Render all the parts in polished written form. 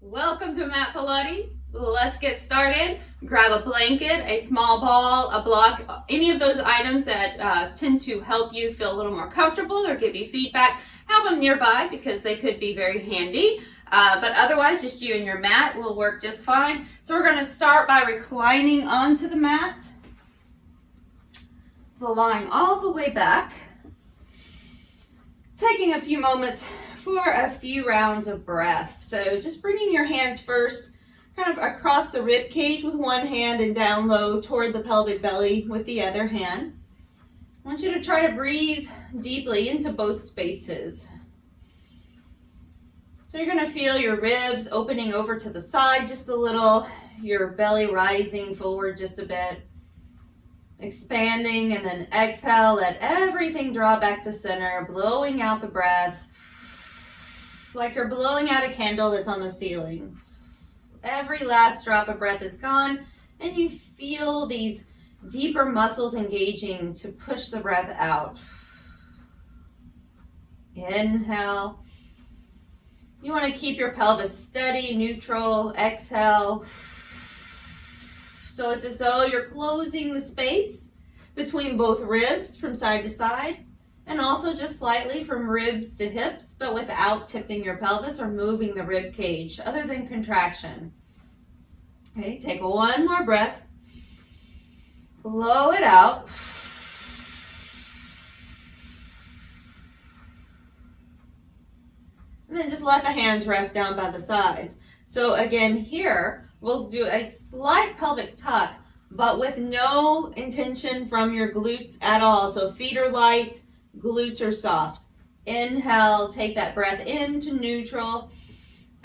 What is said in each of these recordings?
Welcome to Mat Pilates. Let's get started. Grab a blanket, a small ball, a block, any of those items that tend to help you feel a little more comfortable or give you feedback. Have them nearby because they could be very handy. But otherwise, just you and your mat will work just fine. So we're going to start by reclining onto the mat. So lying all the way back. Taking a few moments for a few rounds of breath. So just bringing your hands first kind of across the rib cage with one hand and down low toward the pelvic belly with the other hand. I want you to try to breathe deeply into both spaces. So you're going to feel your ribs opening over to the side just a little, your belly rising forward just a bit, expanding, and then exhale, let everything draw back to center, blowing out the breath like you're blowing out a candle that's on the ceiling. Every last drop of breath is gone, and you feel these deeper muscles engaging to push the breath out. Inhale. You want to keep your pelvis steady, neutral. Exhale. So it's as though you're closing the space between both ribs from side to side, and also just slightly from ribs to hips, but without tipping your pelvis or moving the rib cage, other than contraction. Okay, take one more breath. Blow it out. And then just let the hands rest down by the sides. So again, here, we'll do a slight pelvic tuck, but with no intention from your glutes at all. So feet are light, glutes are soft. Inhale, take that breath into neutral.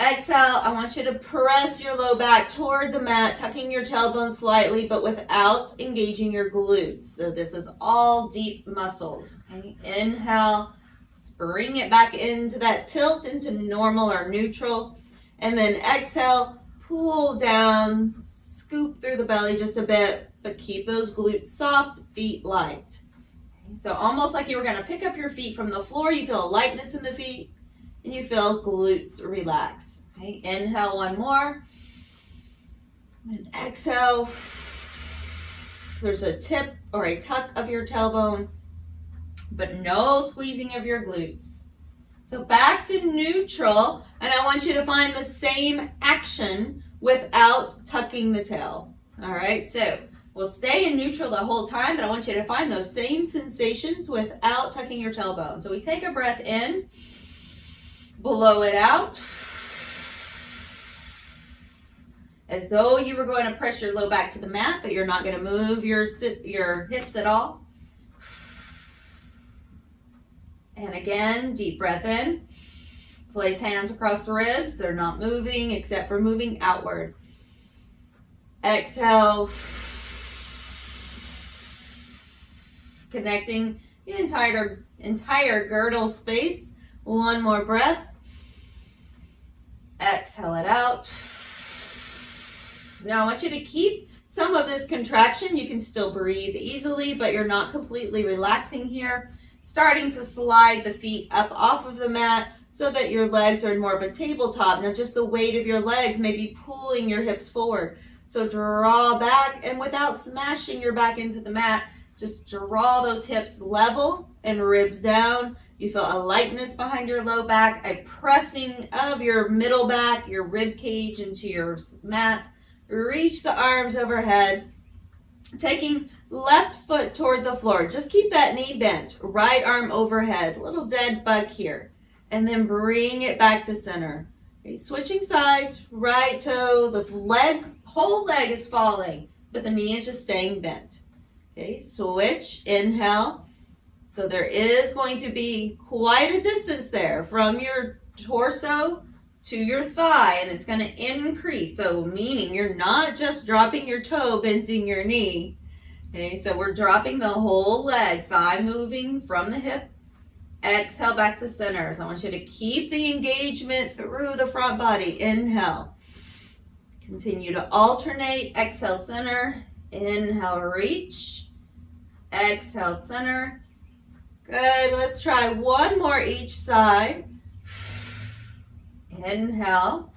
Exhale, I want you to press your low back toward the mat, tucking your tailbone slightly, but without engaging your glutes. So this is all deep muscles. Okay? Inhale, bring it back into that tilt, into normal or neutral. And then exhale, pull down, scoop through the belly just a bit, but keep those glutes soft, feet light. So almost like you were going to pick up your feet from the floor, you feel a lightness in the feet, and you feel glutes relax. Okay, inhale one more, and exhale. There's a tip or a tuck of your tailbone, but no squeezing of your glutes. So back to neutral, and I want you to find the same action without tucking the tail. All right, so we'll stay in neutral the whole time, but I want you to find those same sensations without tucking your tailbone. So we take a breath in, blow it out, as though you were going to press your low back to the mat, but you're not going to move your hips at all. And again, deep breath in. Place hands across the ribs. They're not moving except for moving outward. Exhale. Connecting the entire girdle space. One more breath. Exhale it out. Now I want you to keep some of this contraction. You can still breathe easily, but you're not completely relaxing here. Starting to slide the feet up off of the mat so that your legs are in more of a tabletop. Now just the weight of your legs may be pulling your hips forward. So draw back, and without smashing your back into the mat, just draw those hips level and ribs down. You feel a lightness behind your low back, a pressing of your middle back, your rib cage into your mat. Reach the arms overhead, taking left foot toward the floor. Just keep that knee bent, right arm overhead, little dead bug here. And then bring it back to center. Okay, switching sides, right toe, the whole leg is falling, but the knee is just staying bent. Okay, switch, inhale. So there is going to be quite a distance there from your torso to your thigh, and it's going to increase. So meaning you're not just dropping your toe, bending your knee. Okay, so we're dropping the whole leg, thigh moving from the hip. Exhale back to center. So I want you to keep the engagement through the front body. Inhale. Continue to alternate. Exhale, center. Inhale, reach. Exhale, center. Good. Let's try one more each side. Inhale.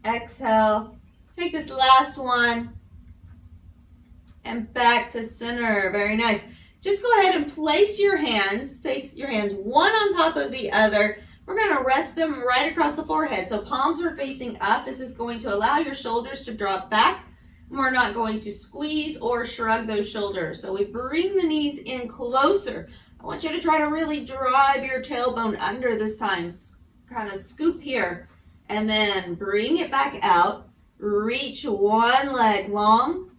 Exhale. Take this last one and back to center. Very nice. Just go ahead and place your hands one on top of the other. We're going to rest them right across the forehead. So palms are facing up. This is going to allow your shoulders to drop back. We're not going to squeeze or shrug those shoulders. So we bring the knees in closer. I want you to try to really drive your tailbone under this time. Kind of scoop here and then bring it back out. Reach one leg long,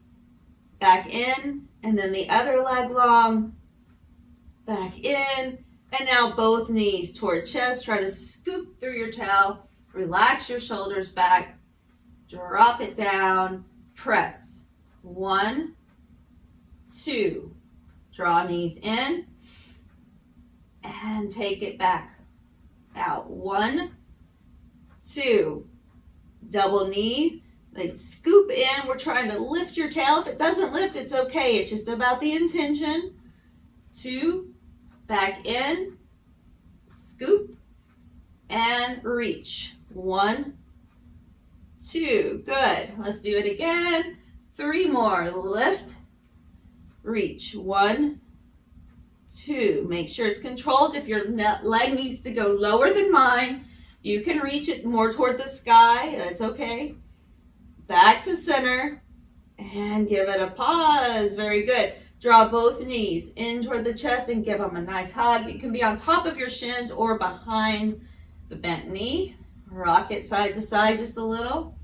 back in, and then the other leg long, back in, and now both knees toward chest. Try to scoop through your tail, relax your shoulders back, drop it down, press. 1, 2, draw knees in, and take it back out. 1, 2, double knees. They scoop in. We're trying to lift your tail. If it doesn't lift, it's okay. It's just about the intention. 2, back in, scoop, and reach. 1, 2, good. Let's do it again. 3 more. Lift, reach. 1, 2. Make sure it's controlled. If your leg needs to go lower than mine, you can reach it more toward the sky. That's okay. Back to center and give it a pause. Very good. Draw both knees in toward the chest and give them a nice hug. You can be on top of your shins or behind the bent knee. Rock it side to side just a little.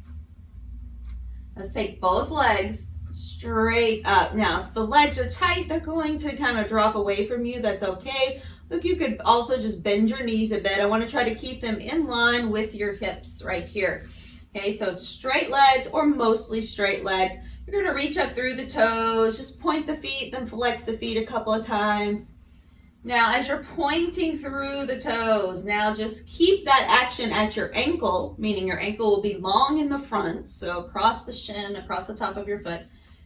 Let's take both legs straight up. Now, if the legs are tight, they're going to kind of drop away from you. That's okay. Look, you could also just bend your knees a bit. I want to try to keep them in line with your hips right here. Okay, so straight legs or mostly straight legs. You're going to reach up through the toes. Just point the feet, then flex the feet a couple of times. Now, as you're pointing through the toes, now just keep that action at your ankle, meaning your ankle will be long in the front, so across the shin, across the top of your foot.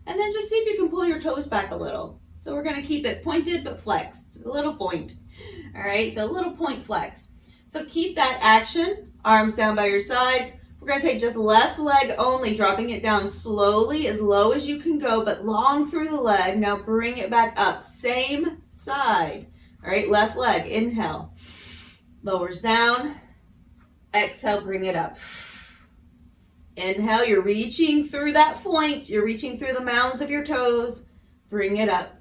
And then just see if you can pull your toes back a little. So we're going to keep it pointed but flexed, a little point. All right, so a little point flex. So keep that action, arms down by your sides. We're going to take just left leg only, dropping it down slowly, as low as you can go, but long through the leg. Now bring it back up, same side. All right, left leg, inhale, lowers down, exhale, bring it up. Inhale, you're reaching through that point, you're reaching through the mounds of your toes, bring it up.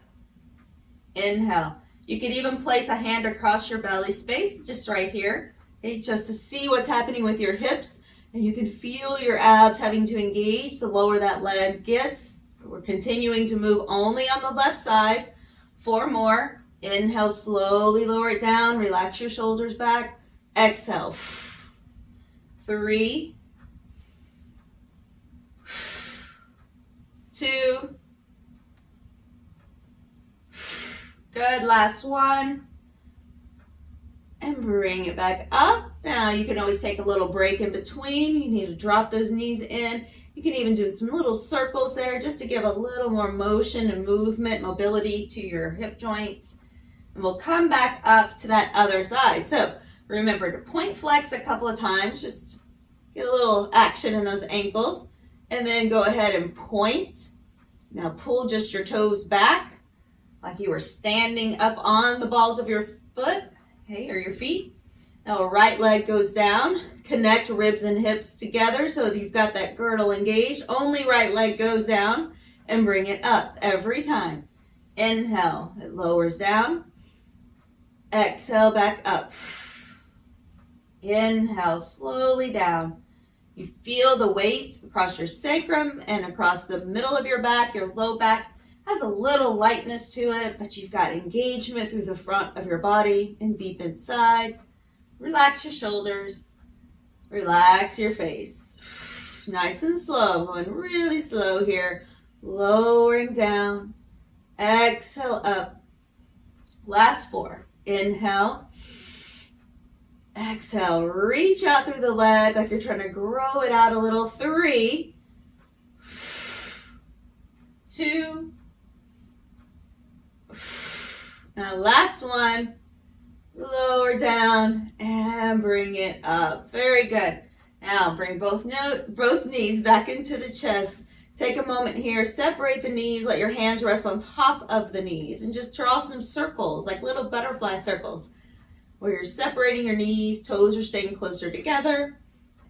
Inhale. You can even place a hand across your belly space, just right here, okay, just to see what's happening with your hips. And you can feel your abs having to engage the lower that leg gets. We're continuing to move only on the left side. 4 more. Inhale, slowly lower it down. Relax your shoulders back. Exhale. 3, 2. Good, last one. And bring it back up. Now you can always take a little break in between. You need to drop those knees in. You can even do some little circles there just to give a little more motion and movement, mobility to your hip joints. And we'll come back up to that other side. So remember to point flex a couple of times. Just get a little action in those ankles. And then go ahead and point. Now pull just your toes back like you were standing up on the balls of your foot. Okay, or your feet. Now right leg goes down. Connect ribs and hips together so that you've got that girdle engaged. Only right leg goes down and bring it up every time. Inhale, it lowers down. Exhale, back up. Inhale, slowly down. You feel the weight across your sacrum and across the middle of your back, your low back. Has a little lightness to it, but you've got engagement through the front of your body and deep inside. Relax your shoulders. Relax your face. Nice and slow, going really slow here. Lowering down. Exhale up. Last 4. Inhale. Exhale. Reach out through the leg like you're trying to grow it out a little. 3, 2. Now last one, lower down and bring it up. Very good. Now bring both knees back into the chest. Take a moment here, separate the knees, let your hands rest on top of the knees, and just draw some circles, like little butterfly circles, where you're separating your knees, toes are staying closer together,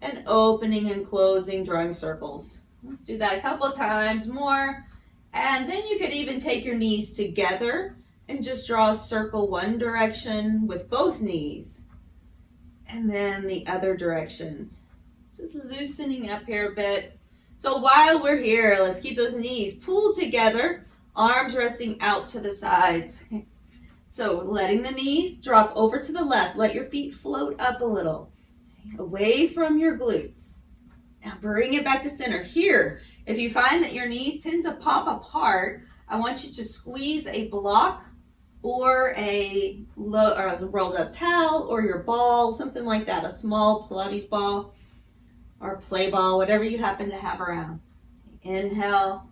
and opening and closing, drawing circles. Let's do that a couple of times more. And then you could even take your knees together and just draw a circle one direction with both knees, and then the other direction. Just loosening up here a bit. So while we're here, let's keep those knees pulled together, arms resting out to the sides. So letting the knees drop over to the left. Let your feet float up a little, away from your glutes. Now bring it back to center. Here, if you find that your knees tend to pop apart, I want you to squeeze a block or a rolled up towel or your ball, something like that, a small Pilates ball or play ball, whatever you happen to have around. Inhale,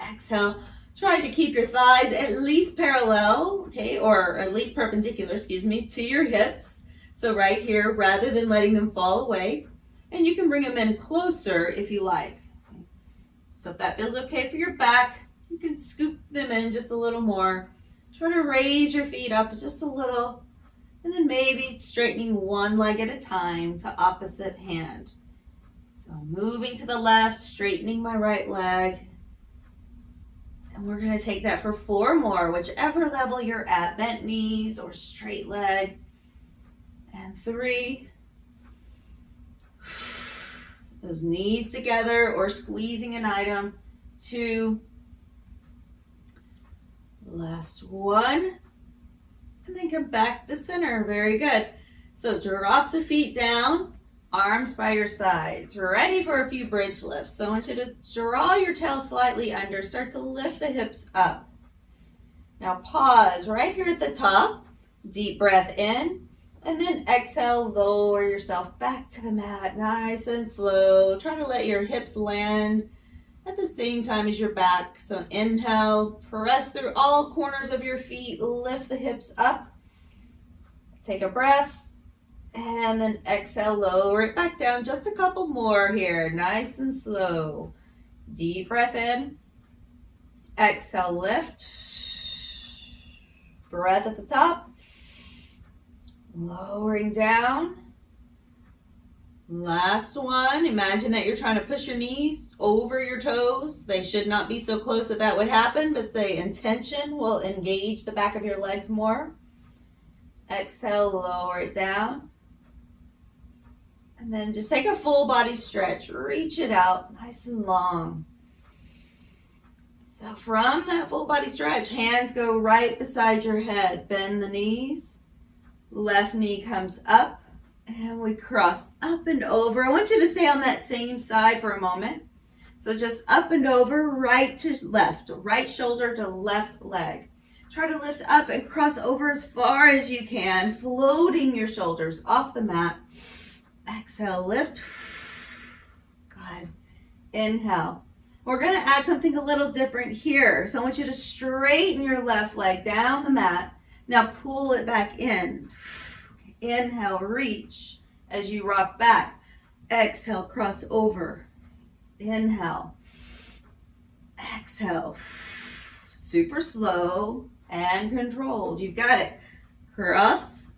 exhale. Try to keep your thighs at least parallel, okay, or at least perpendicular, excuse me, to your hips. So right here, rather than letting them fall away. And you can bring them in closer if you like. So if that feels okay for your back, you can scoop them in just a little more. Try to raise your feet up just a little, and then maybe straightening one leg at a time to opposite hand. So moving to the left, straightening my right leg. And we're going to take that for 4 more, whichever level you're at, bent knees or straight leg. And 3. Those knees together or squeezing an item. 2. Last 1. And then come back to center. Very good. So drop the feet down, arms by your sides. Ready for a few bridge lifts. So I want you to draw your tail slightly under. Start to lift the hips up. Now pause right here at the top. Deep breath in. And then exhale, lower yourself back to the mat. Nice and slow. Try to let your hips land at the same time as your back. So inhale, press through all corners of your feet. Lift the hips up. Take a breath. And then exhale, lower it back down. Just a couple more here. Nice and slow. Deep breath in. Exhale, lift. Breath at the top. Lowering down. Last one. Imagine that you're trying to push your knees over your toes. They should not be so close that would happen, but the intention will engage the back of your legs more. Exhale, lower it down. And then just take a full body stretch. Reach it out nice and long. So from that full body stretch, hands go right beside your head. Bend the knees. Left knee comes up. And we cross up and over. I want you to stay on that same side for a moment. So just up and over, right to left, right shoulder to left leg. Try to lift up and cross over as far as you can, floating your shoulders off the mat. Exhale, lift. Good. Inhale. We're going to add something a little different here. So I want you to straighten your left leg down the mat. Now pull it back in. Inhale, reach as you rock back. Exhale, cross over. Inhale. Exhale. Super slow and controlled. You've got it. Cross.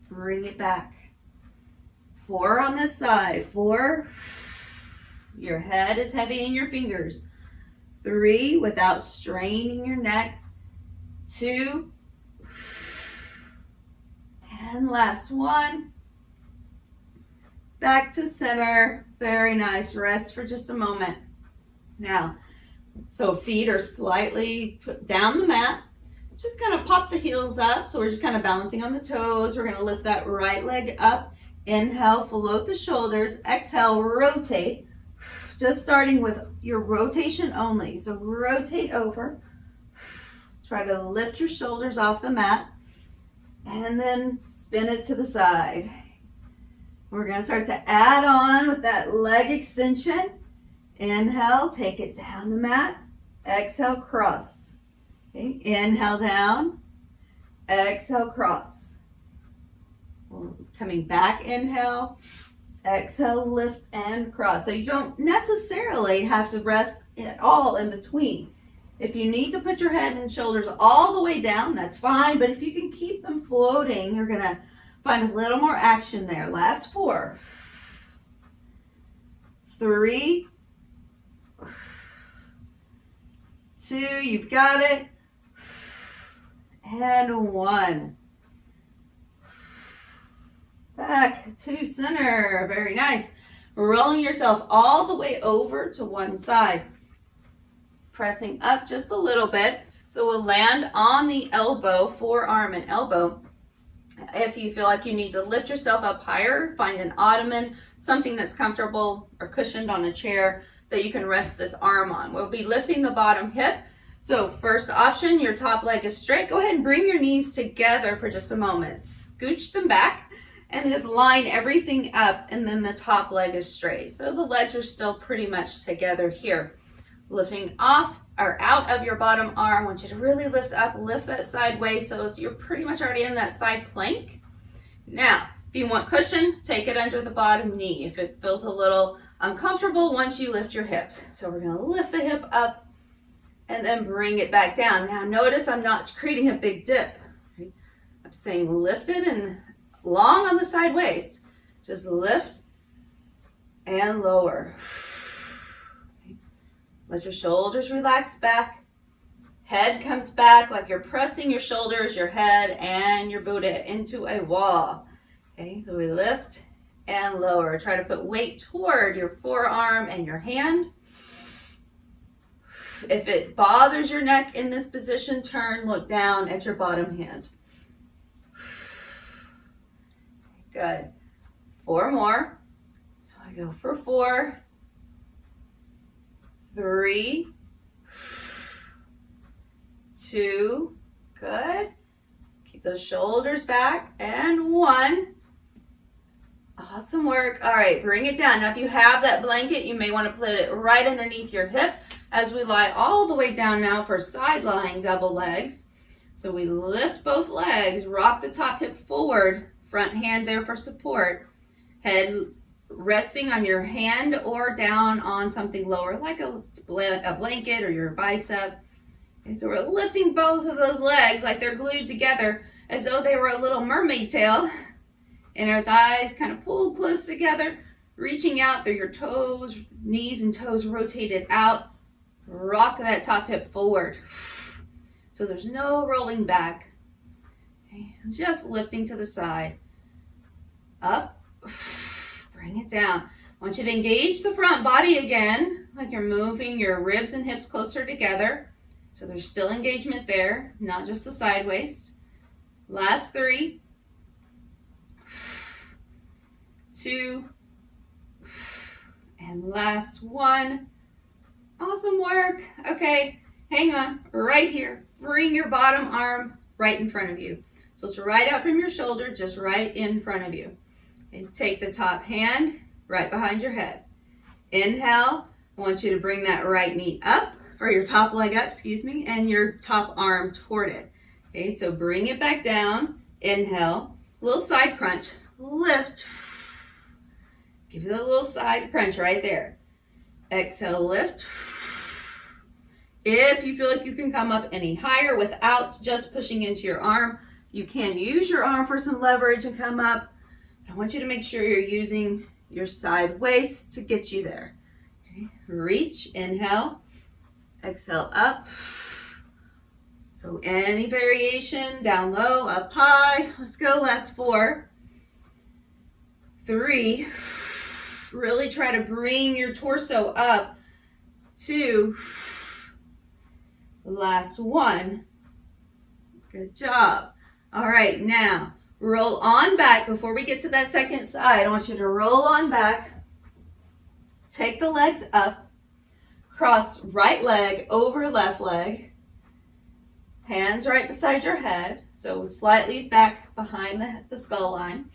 Bring it back. 4 on this side. 4. Your head is heavy in your fingers. 3, without straining your neck. 2. And last one. Back to center. Very nice. Rest for just a moment. Now, so feet are slightly put down the mat. Just kind of pop the heels up. So we're just kind of balancing on the toes. We're going to lift that right leg up. Inhale, float the shoulders. Exhale, rotate. Just starting with your rotation only. So rotate over. Try to lift your shoulders off the mat. And then spin it to the side. We're going to start to add on with that leg extension. Inhale, take it down the mat. Exhale, cross. Okay. Inhale down. Exhale, cross. Coming back, inhale. Exhale, lift and cross. So you don't necessarily have to rest at all in between. If you need to put your head and shoulders all the way down, that's fine. But if you can keep them floating, you're going to find a little more action there. Last 4, 3, 2, you've got it, and 1. Back to center. Very nice. Rolling yourself all the way over to one side. Pressing up just a little bit. So we'll land on the elbow, forearm and elbow. If you feel like you need to lift yourself up higher, find an ottoman, something that's comfortable or cushioned on a chair that you can rest this arm on. We'll be lifting the bottom hip. So first option, your top leg is straight. Go ahead and bring your knees together for just a moment. Scooch them back and then line everything up, and then the top leg is straight. So the legs are still pretty much together here. Lifting off or out of your bottom arm. I want you to really lift up, lift that sideways so you're pretty much already in that side plank. Now, if you want cushion, take it under the bottom knee if it feels a little uncomfortable once you lift your hips. So we're going to lift the hip up and then bring it back down. Now notice I'm not creating a big dip. Okay? I'm saying lift it and long on the side waist. Just lift and lower. Let your shoulders relax back. Head comes back like you're pressing your shoulders, your head, and your Buddha into a wall. Okay, so we lift and lower. Try to put weight toward your forearm and your hand. If it bothers your neck in this position, turn, look down at your bottom hand. Good. 4 more. So I go for 4. 3, 2, good. Keep those shoulders back, and 1. Awesome work. All right, bring it down. Now, if you have that blanket, you may want to put it right underneath your hip as we lie all the way down now for side lying double legs. So we lift both legs, rock the top hip forward, front hand there for support, head resting on your hand or down on something lower like a blanket or your bicep. And so we're lifting both of those legs like they're glued together as though they were a little mermaid tail. And our thighs kind of pulled close together, reaching out through your toes, knees and toes rotated out. Rock that top hip forward. So there's no rolling back. Okay, just lifting to the side. Up. Bring it down. I want you to engage the front body again, like you're moving your ribs and hips closer together. So there's still engagement there, not just the side waist. Last 3, 2, and last 1. Awesome work. Okay, hang on right here. Bring your bottom arm right in front of you. So it's right out from your shoulder, just right in front of you. And take the top hand right behind your head. Inhale. I want you to bring that right knee up, or your top leg up, excuse me, and your top arm toward it. Okay, so bring it back down. Inhale. Little side crunch. Lift. Give it a little side crunch right there. Exhale, lift. If you feel like you can come up any higher without just pushing into your arm, you can use your arm for some leverage and come up. I want you to make sure you're using your side waist to get you there. Okay. Reach, inhale, exhale, up. So any variation, down low, up high. Let's go, last 4, 3. Really try to bring your torso up. 2. Last 1. Good job. All right, now roll on back. Before we get to that second side, I want you to roll on back. Take the legs up. Cross right leg over left leg. Hands right beside your head, so slightly back behind the skull line.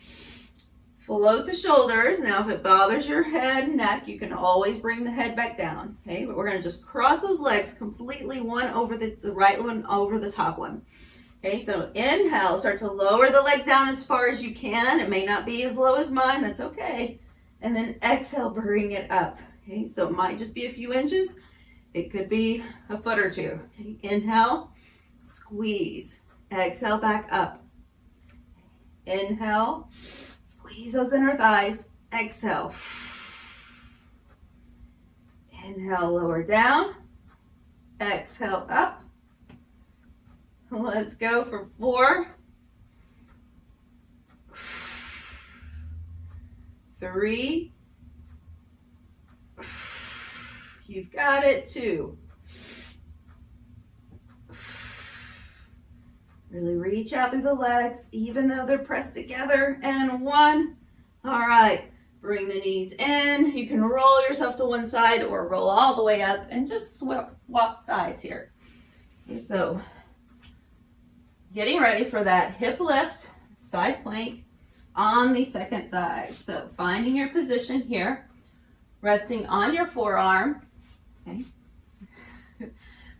Float the shoulders. Now, if it bothers your head and neck, you can always bring the head back down. Okay, but we're going to just cross those legs completely, one over the right one over the top one. Okay, so inhale, start to lower the legs down as far as you can. It may not be as low as mine, that's okay. and then exhale, bring it up. Okay, so it might just be a few inches. It could be a foot or two. Okay, inhale, squeeze. Exhale, back up. Inhale, squeeze those inner thighs. Exhale. Inhale, lower down. Exhale, up. Let's go for 4, 3, you've got it, 2. Really reach out through the legs, even though they're pressed together, and 1. All right, bring the knees in. You can roll yourself to one side or roll all the way up and just swap sides here. Okay, so getting ready for that hip lift, side plank on the second side. So finding your position here, resting on your forearm. Okay.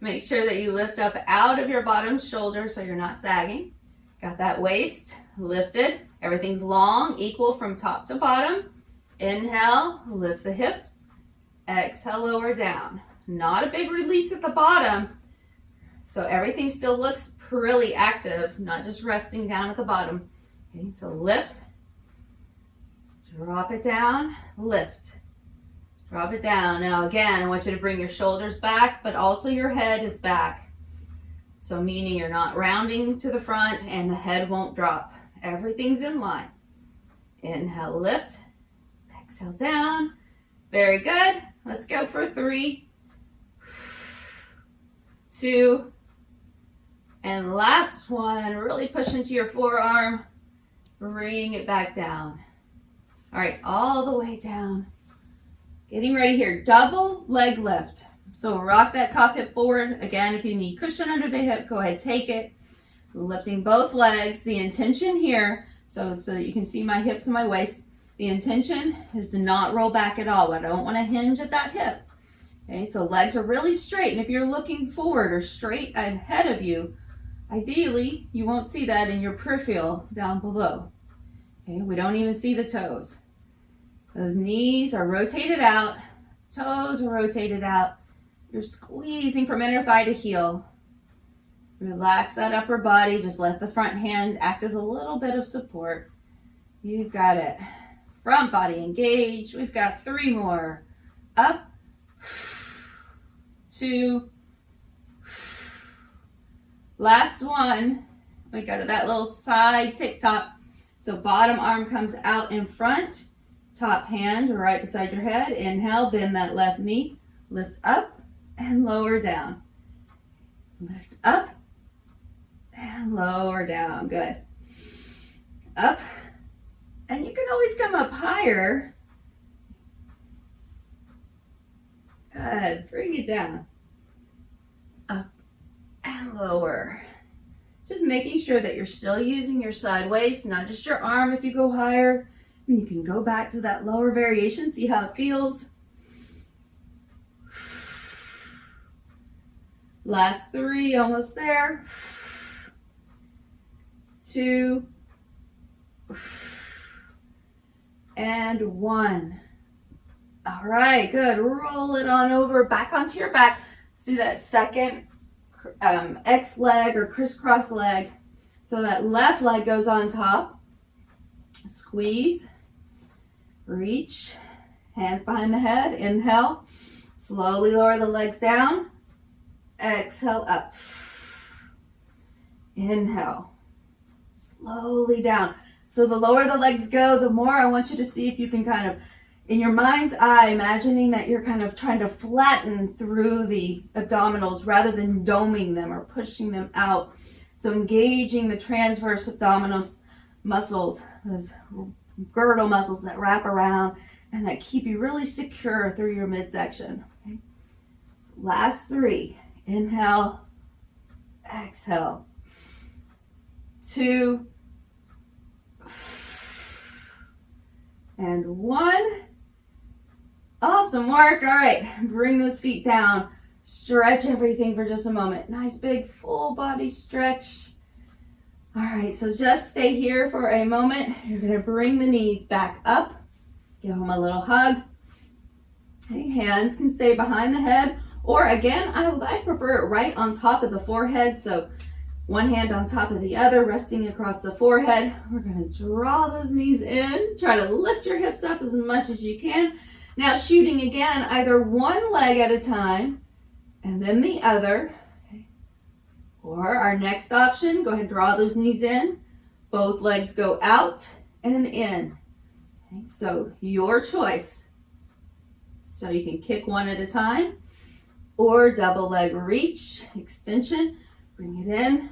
Make sure that you lift up out of your bottom shoulder so you're not sagging. Got that waist lifted. Everything's long, equal from top to bottom. Inhale, lift the hip. Exhale, lower down. Not a big release at the bottom. So everything still looks really active, not just resting down at the bottom. Okay, so lift. Drop it down, lift. Drop it down. Now again, I want you to bring your shoulders back, but also your head is back. So meaning you're not rounding to the front and the head won't drop. Everything's in line. Inhale, lift. Exhale, down. Very good. Let's go for 3, 2, and last one. Really push into your forearm. Bring it back down. All right, all the way down. Getting ready here, double leg lift. So rock that top hip forward. Again, if you need cushion under the hip, go ahead, take it. Lifting both legs. The intention here, so that you can see my hips and my waist, the intention is to not roll back at all. I don't want to hinge at that hip. Okay, so legs are really straight. And if you're looking forward or straight ahead of you, ideally, you won't see that in your peripheral down below. Okay, we don't even see the toes. Those knees are rotated out, toes are rotated out. You're squeezing from inner thigh to heel. Relax that upper body. Just let the front hand act as a little bit of support. You've got it. Front body engaged. We've got 3 more. Up, 2, last one. We go to that little side tick-tock. So bottom arm comes out in front. Top hand right beside your head. Inhale, bend that left knee. Lift up and lower down. Lift up and lower down. Good. Up. And you can always come up higher. Good. Bring it down. Up and lower. Just making sure that you're still using your side waist, not just your arm if you go higher. And you can go back to that lower variation, see how it feels. Last 3, almost there. 2, and 1. All right, good. Roll it on over, back onto your back. Let's do that second X leg or crisscross leg. So that left leg goes on top. Squeeze, reach, hands behind the head. Inhale, slowly lower the legs down. Exhale, up. Inhale, slowly down. So the lower the legs go, the more I want you to see if you can kind of, in your mind's eye, imagining that you're kind of trying to flatten through the abdominals rather than doming them or pushing them out. So engaging the transverse abdominal muscles, those girdle muscles that wrap around and that keep you really secure through your midsection. Okay? So last 3. Inhale, exhale. 2, and 1. Awesome work. All right, bring those feet down. Stretch everything for just a moment. Nice big full body stretch. All right, so just stay here for a moment. You're gonna bring the knees back up Give them a little hug. Okay, hands can stay behind the head, or again, I prefer it right on top of the forehead. So one hand on top of the other, resting across the forehead. We're going to draw those knees in. Try to lift your hips up as much as you can. Now shooting again, either one leg at a time and then the other. Okay. Or our next option, go ahead and draw those knees in. Both legs go out and in. Okay. So your choice. So you can kick one at a time or double leg reach, extension. Bring it in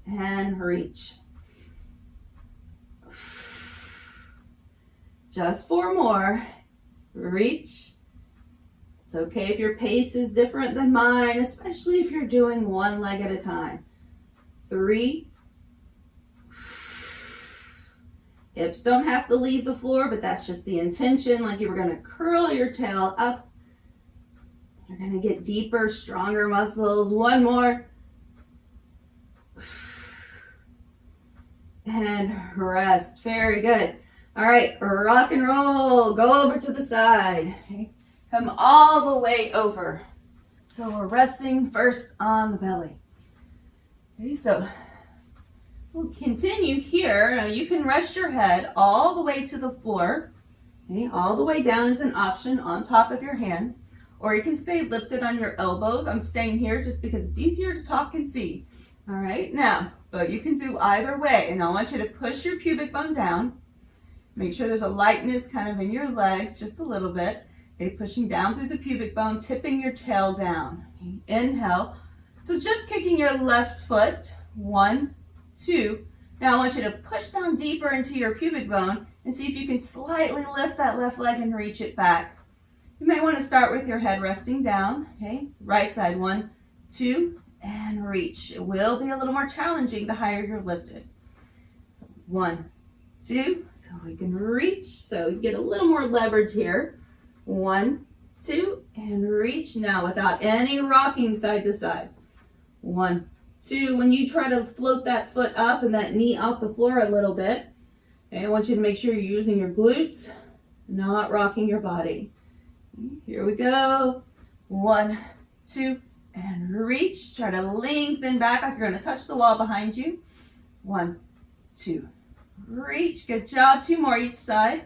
and reach. Just 4 more. Reach. It's okay if your pace is different than mine, especially if you're doing one leg at a time. 3. Hips don't have to leave the floor, but that's just the intention. Like you were going to curl your tail up. You're going to get deeper, stronger muscles. 1 more. And rest. Very good. All right, rock and roll. Go over to the side. Okay. Come all the way over. So we're resting first on the belly. Okay, so we'll continue here. Now you can rest your head all the way to the floor. Okay, all the way down is an option on top of your hands. Or you can stay lifted on your elbows. I'm staying here just because it's easier to talk and see. All right, now, but you can do either way. And I want you to push your pubic bone down. Make sure there's a lightness kind of in your legs, just a little bit. Okay, pushing down through the pubic bone, tipping your tail down. Okay, inhale. So just kicking your left foot. 1, 2. Now I want you to push down deeper into your pubic bone and see if you can slightly lift that left leg and reach it back. You may want to start with your head resting down. Okay, right side. 1, 2, and reach. It will be a little more challenging the higher you're lifted. So 1, 2, so we can reach. So you get a little more leverage here. 1, 2, and reach. Now without any rocking side to side. 1, 2. When you try to float that foot up and that knee off the floor a little bit, okay, I want you to make sure you're using your glutes, not rocking your body. Here we go. 1, 2, and reach. Try to lengthen back like you're going to touch the wall behind you. 1, 2, reach. Good job. 2 more each side.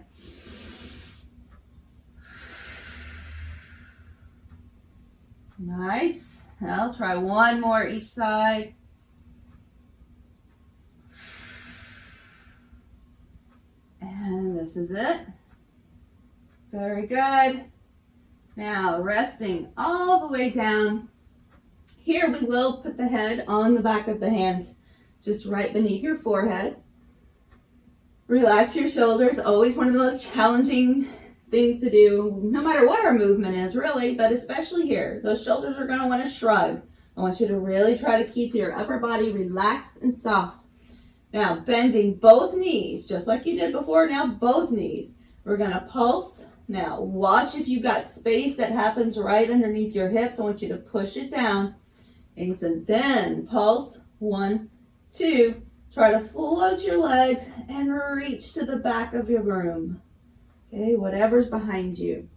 Nice. Now try 1 more each side. And this is it. Very good. Now resting all the way down. Here we will put the head on the back of the hands, just right beneath your forehead. Relax your shoulders, always one of the most challenging things to do, no matter what our movement is really, but especially here. Those shoulders are going to want to shrug. I want you to really try to keep your upper body relaxed and soft. Now bending both knees, just like you did before, now both knees. We're going to pulse. Now watch if you've got space that happens right underneath your hips. I want you to push it down. And so then pulse. 1, 2. Try to float your legs and reach to the back of your room. Okay, whatever's behind you.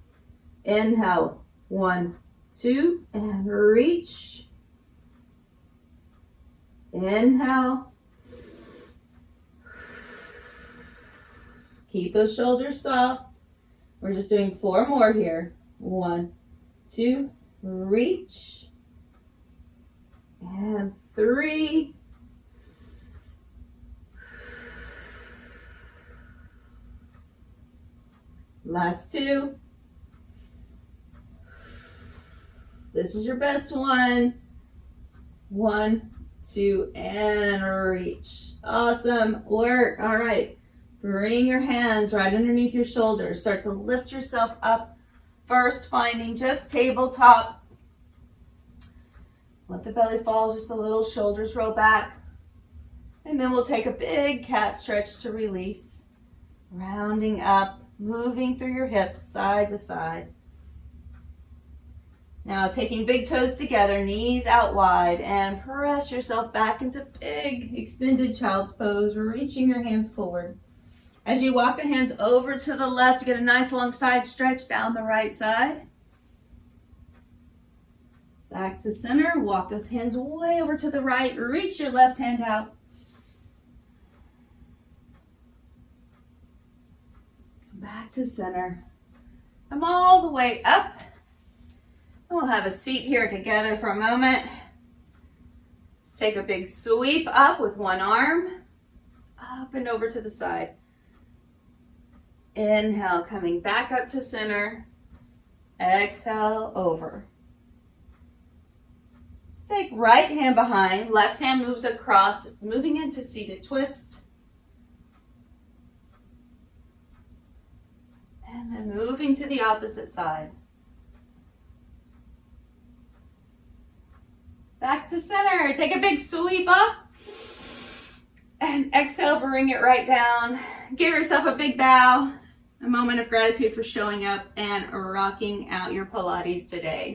Inhale. 1, 2, and reach. Inhale. Keep those shoulders soft. We're just doing 4 more here. 1, 2, reach. And 3. Last 2. This is your best one. 1, 2, and reach. Awesome work. All right. Bring your hands right underneath your shoulders. Start to lift yourself up. First, finding just tabletop. Let the belly fall just a little. Shoulders roll back. And then we'll take a big cat stretch to release. Rounding up, moving through your hips, side to side. Now taking big toes together, knees out wide, and press yourself back into big extended child's pose, reaching your hands forward. As you walk the hands over to the left, get a nice long side stretch down the right side. Back to center, walk those hands way over to the right, reach your left hand out. Back to center. Come all the way up. And we'll have a seat here together for a moment. Let's take a big sweep up with one arm, up and over to the side. Inhale, coming back up to center. Exhale, over. Let's take right hand behind, left hand moves across, moving into seated twist. And then moving to the opposite side. Back to center. Take a big sweep up. And exhale, bring it right down. Give yourself a big bow. A moment of gratitude for showing up and rocking out your Pilates today.